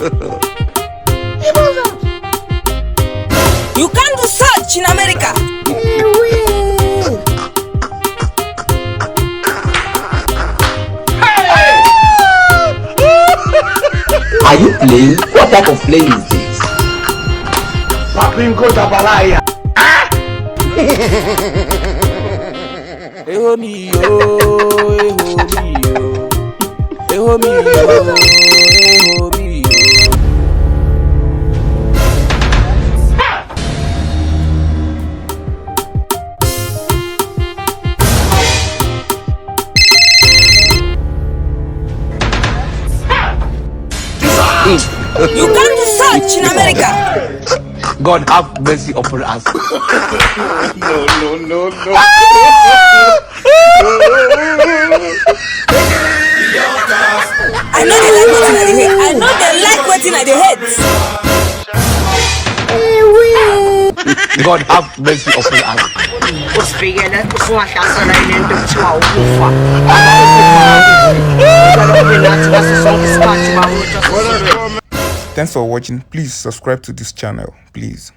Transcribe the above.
You can't do search in America. Are you playing? What type of plane is this? Papinko Tabalaya. Eho mi yo, eho mi yo, eho mi yo. You can't do search in America. God have mercy upon us. No. I know they like waiting at the head. I know they like waiting at the heads. God have mercy upon us. Thanks for watching. Please subscribe to this channel, please.